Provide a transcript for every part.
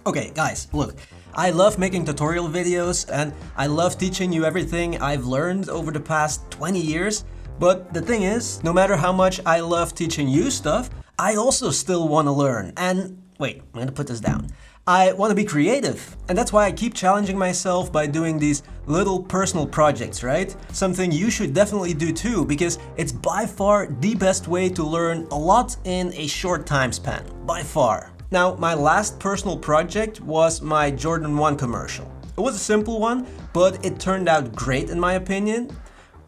Okay, guys, look, I love making tutorial videos and I love teaching you everything I've learned over the past 20 years. But the thing is, no matter how much I love teaching you stuff, I also still want to learn. And wait, I'm gonna put this down. I want to be creative. And that's why I keep challenging myself by doing these little personal projects, right? Something you should definitely do too, because it's by far the best way to learn a lot in a short time span. By far. Now, my last personal project was my Jordan 1 commercial. It was a simple one, but it turned out great in my opinion.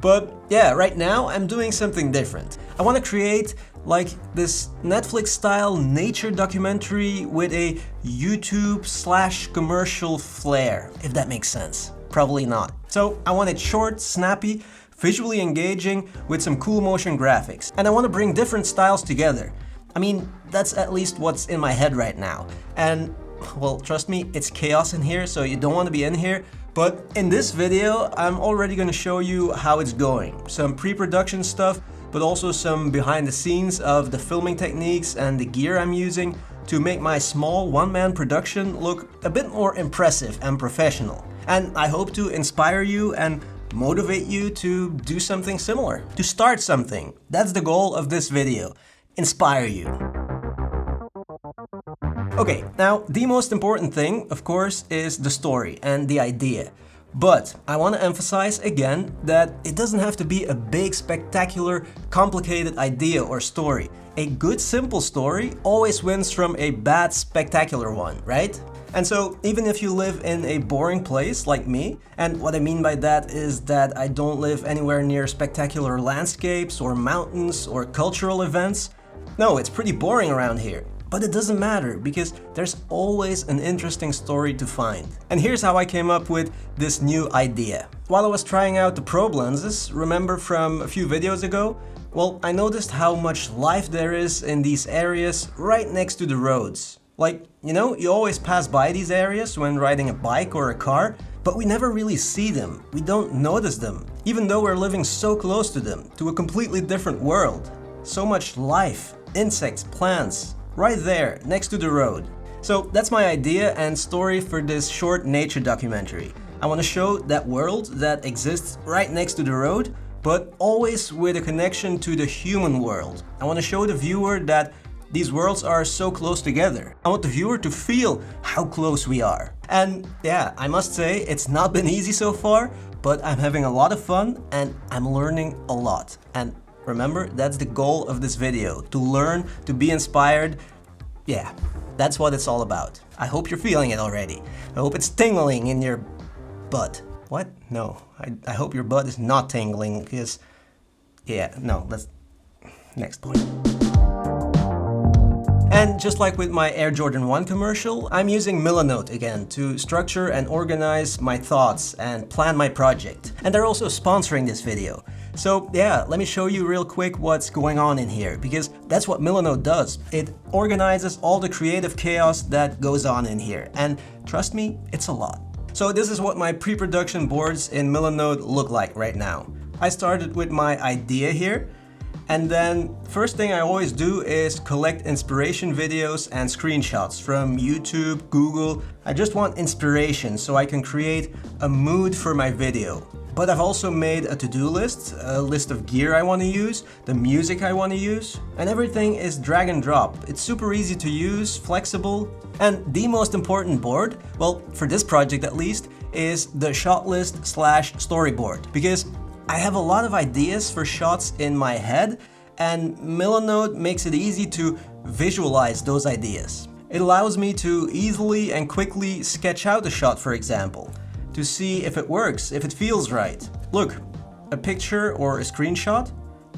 But yeah, right now I'm doing something different. I want to create like this Netflix-style nature documentary with a YouTube/commercial flair, if that makes sense. Probably not. So I want it short, snappy, visually engaging with some cool motion graphics. And I want to bring different styles together. I mean, that's at least what's in my head right now. And, well, trust me, it's chaos in here, so you don't want to be in here. But in this video, I'm already going to show you how it's going. Some pre-production stuff, but also some behind the scenes of the filming techniques and the gear I'm using to make my small one-man production look a bit more impressive and professional. And I hope to inspire you and motivate you to do something similar, to start something. That's the goal of this video. Inspire you. Okay, now the most important thing, of course, is the story and the idea. But I want to emphasize again that it doesn't have to be a big, spectacular, complicated idea or story. A good, simple story always wins from a bad, spectacular one, right? And so, even if you live in a boring place like me, and what I mean by that is that I don't live anywhere near spectacular landscapes or mountains or cultural events. No, it's pretty boring around here. But it doesn't matter, because there's always an interesting story to find. And here's how I came up with this new idea. While I was trying out the probe lenses, remember from a few videos ago? Well, I noticed how much life there is in these areas right next to the roads. Like, you know, you always pass by these areas when riding a bike or a car, but we never really see them. We don't notice them, even though we're living so close to them, to a completely different world. So much life, insects, plants, right there, next to the road. So that's my idea and story for this short nature documentary. I want to show that world that exists right next to the road, but always with a connection to the human world. I want to show the viewer that these worlds are so close together. I want the viewer to feel how close we are. And yeah, I must say, it's not been easy so far, but I'm having a lot of fun and I'm learning a lot. And remember, that's the goal of this video, to learn, to be inspired. Yeah, that's what it's all about. I hope you're feeling it already. I hope it's tingling in your butt. What? No, I hope your butt is not tingling, because, yeah, no, let's, next point. And just like with my Air Jordan 1 commercial, I'm using Milanote again to structure and organize my thoughts and plan my project. And they're also sponsoring this video. So yeah, let me show you real quick what's going on in here, because that's what Milanote does. It organizes all the creative chaos that goes on in here. And trust me, it's a lot. So this is what my pre-production boards in Milanote look like right now. I started with my idea here. And then first thing I always do is collect inspiration videos and screenshots from YouTube, Google. I just want inspiration so I can create a mood for my video. But I've also made a to-do list, a list of gear I want to use, the music I want to use, and everything is drag and drop. It's super easy to use, flexible. And the most important board, well, for this project at least, is the shot list/storyboard, because I have a lot of ideas for shots in my head, and Milanote makes it easy to visualize those ideas. It allows me to easily and quickly sketch out a shot, for example, to see if it works, if it feels right. Look, a picture or a screenshot,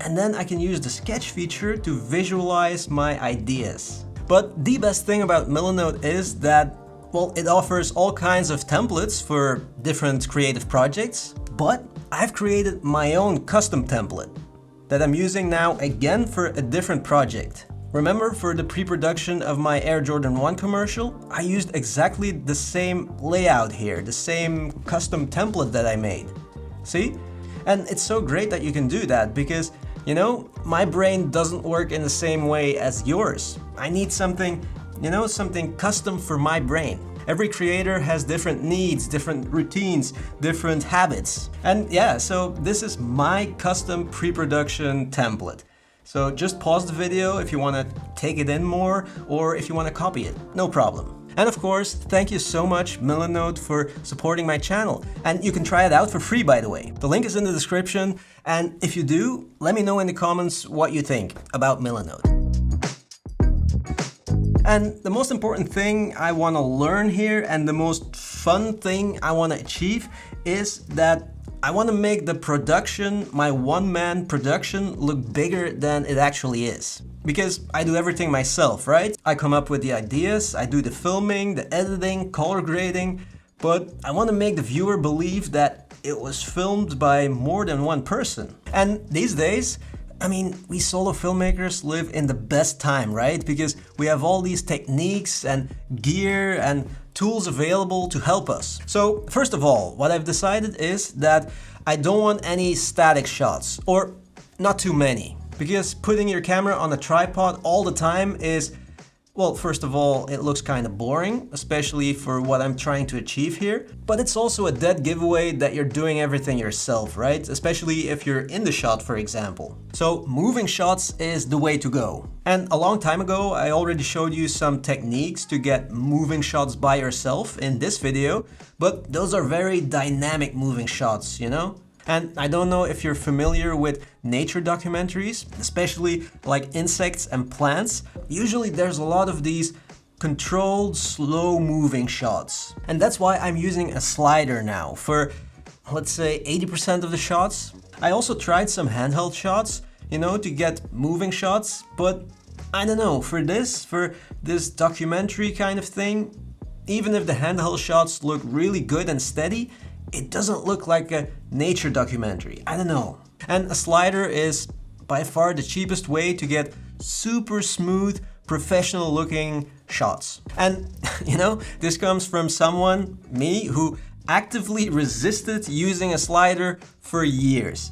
and then I can use the sketch feature to visualize my ideas. But the best thing about Milanote is that, well, it offers all kinds of templates for different creative projects, but I've created my own custom template that I'm using now again for a different project. Remember, for the pre-production of my Air Jordan 1 commercial, I used exactly the same layout here, the same custom template that I made. See? And it's so great that you can do that because, you know, my brain doesn't work in the same way as yours. I need something you know, something custom for my brain. Every creator has different needs, different routines, different habits. And yeah, so this is my custom pre-production template. So just pause the video if you want to take it in more or if you want to copy it, no problem. And of course, thank you so much Milanote for supporting my channel. And you can try it out for free, by the way. The link is in the description. And if you do, let me know in the comments what you think about Milanote. And the most important thing I want to learn here and the most fun thing I want to achieve is that I want to make the production, my one-man production, look bigger than it actually is. Because I do everything myself, right? I come up with the ideas, I do the filming, the editing, color grading, but I want to make the viewer believe that it was filmed by more than one person. And these days, I mean, we solo filmmakers live in the best time, right? Because we have all these techniques and gear and tools available to help us. So first of all, what I've decided is that I don't want any static shots, or not too many. Because putting your camera on a tripod all the time is, well, first of all, it looks kind of boring, especially for what I'm trying to achieve here. But it's also a dead giveaway that you're doing everything yourself, right? Especially if you're in the shot, for example. So moving shots is the way to go. And a long time ago, I already showed you some techniques to get moving shots by yourself in this video, but those are very dynamic moving shots, you know? And I don't know if you're familiar with nature documentaries, especially like insects and plants. Usually there's a lot of these controlled, slow-moving shots. And that's why I'm using a slider now for, let's say, 80% of the shots. I also tried some handheld shots, you know, to get moving shots, but I don't know, for this documentary kind of thing, even if the handheld shots look really good and steady, it doesn't look like a nature documentary. I don't know. And a slider is by far the cheapest way to get super smooth, professional looking shots. And you know, this comes from someone, me, who actively resisted using a slider for years.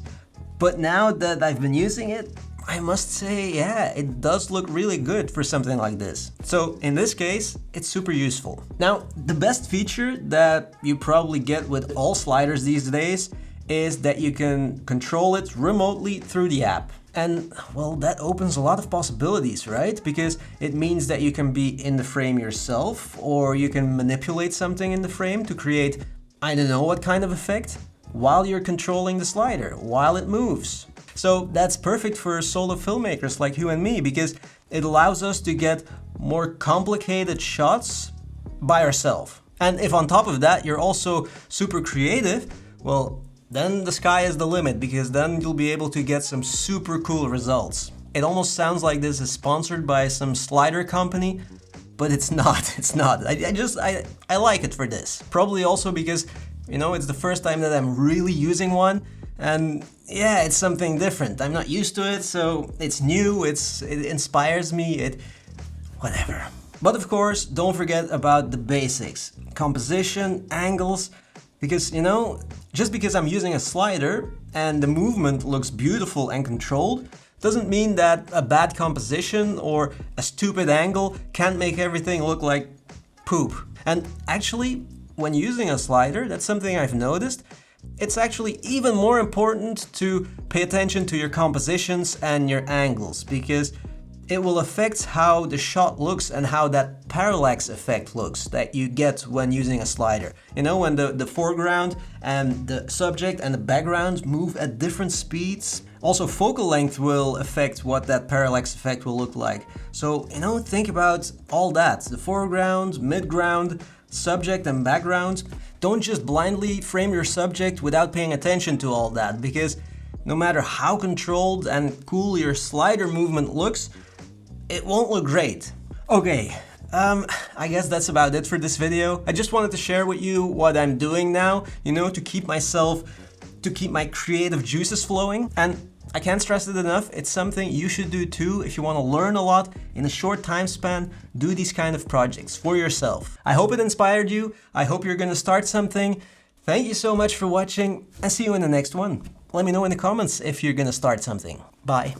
But now that I've been using it, I must say, yeah, it does look really good for something like this. So in this case, it's super useful. Now, the best feature that you probably get with all sliders these days is that you can control it remotely through the app. And well, that opens a lot of possibilities, right? Because it means that you can be in the frame yourself, or you can manipulate something in the frame to create, I don't know what kind of effect, while you're controlling the slider, while it moves. So that's perfect for solo filmmakers like you and me, because it allows us to get more complicated shots by ourselves. And if on top of that you're also super creative, well, then the sky is the limit, because then you'll be able to get some super cool results. It almost sounds like this is sponsored by some slider company, but it's not. It's not. I like it for this. Probably also because, you know, it's the first time that I'm really using one. And yeah, it's something different. I'm not used to it, so it's new, it inspires me, whatever. But of course, don't forget about the basics. Composition, angles, because, you know, just because I'm using a slider and the movement looks beautiful and controlled, doesn't mean that a bad composition or a stupid angle can't make everything look like poop. And actually, when using a slider, that's something I've noticed, it's actually even more important to pay attention to your compositions and your angles, because it will affect how the shot looks and how that parallax effect looks that you get when using a slider. You know, when the foreground and the subject and the background move at different speeds. Also, focal length will affect what that parallax effect will look like. So, you know, think about all that. The foreground, midground, subject and background. Don't just blindly frame your subject without paying attention to all that, because no matter how controlled and cool your slider movement looks, it won't look great. Okay, I guess that's about it for this video. I just wanted to share with you what I'm doing now, you know, to keep my creative juices flowing. And I can't stress it enough, it's something you should do too if you want to learn a lot in a short time span. Do these kind of projects for yourself. I hope it inspired you. I hope you're gonna start something. Thank you so much for watching, and see you in the next one. Let me know in the comments if you're gonna start something. Bye.